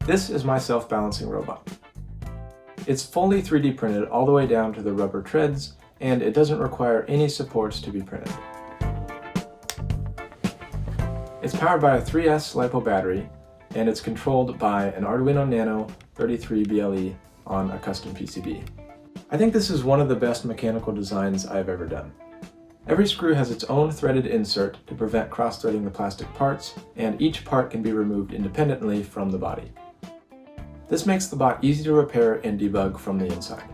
This is my self-balancing robot. It's fully 3D printed all the way down to the rubber treads, and it doesn't require any supports to be printed. It's powered by a 3S LiPo battery, and it's controlled by an Arduino Nano 33BLE on a custom PCB. I think this is one of the best mechanical designs I've ever done. Every screw has its own threaded insert to prevent cross-threading the plastic parts, and each part can be removed independently from the body. This makes the bot easy to repair and debug from the inside.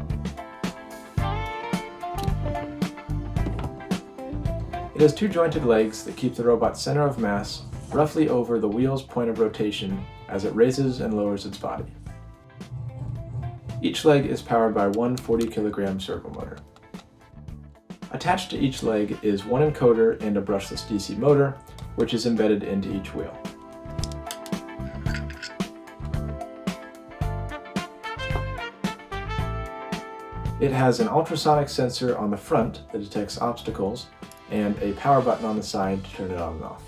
It has two jointed legs that keep the robot's center of mass roughly over the wheel's point of rotation as it raises and lowers its body. Each leg is powered by one 40-kilogram servo motor. Attached to each leg is one encoder and a brushless DC motor, which is embedded into each wheel. It has an ultrasonic sensor on the front that detects obstacles, and a power button on the side to turn it on and off.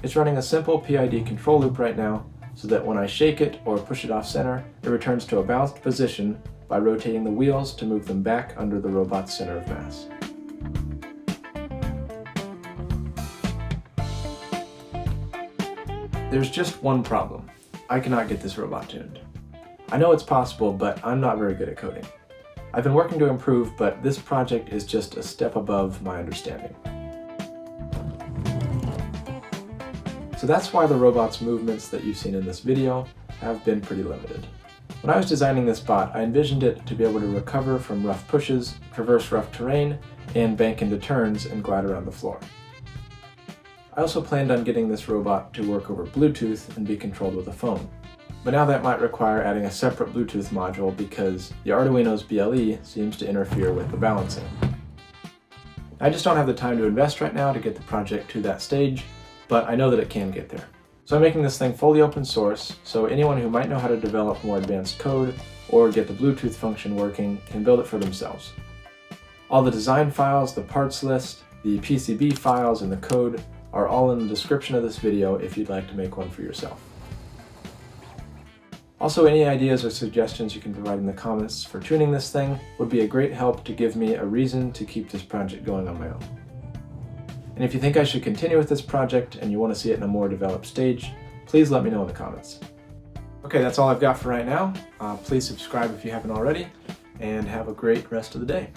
It's running a simple PID control loop right now, so that when I shake it or push it off center, it returns to a balanced position by rotating the wheels to move them back under the robot's center of mass. There's just one problem. I cannot get this robot tuned. I know it's possible, but I'm not very good at coding. I've been working to improve, but this project is just a step above my understanding. So that's why the robot's movements that you've seen in this video have been pretty limited. When I was designing this bot, I envisioned it to be able to recover from rough pushes, traverse rough terrain, and bank into turns and glide around the floor. I also planned on getting this robot to work over Bluetooth and be controlled with a phone. But now that might require adding a separate Bluetooth module because the Arduino's BLE seems to interfere with the balancing. I just don't have the time to invest right now to get the project to that stage, but I know that it can get there. So I'm making this thing fully open source, so anyone who might know how to develop more advanced code or get the Bluetooth function working can build it for themselves. All the design files, the parts list, the PCB files, and the code are all in the description of this video if you'd like to make one for yourself. Also, any ideas or suggestions you can provide in the comments for tuning this thing would be a great help to give me a reason to keep this project going on my own. And if you think I should continue with this project and you want to see it in a more developed stage, please let me know in the comments. Okay, that's all I've got for right now. Please subscribe if you haven't already, and have a great rest of the day.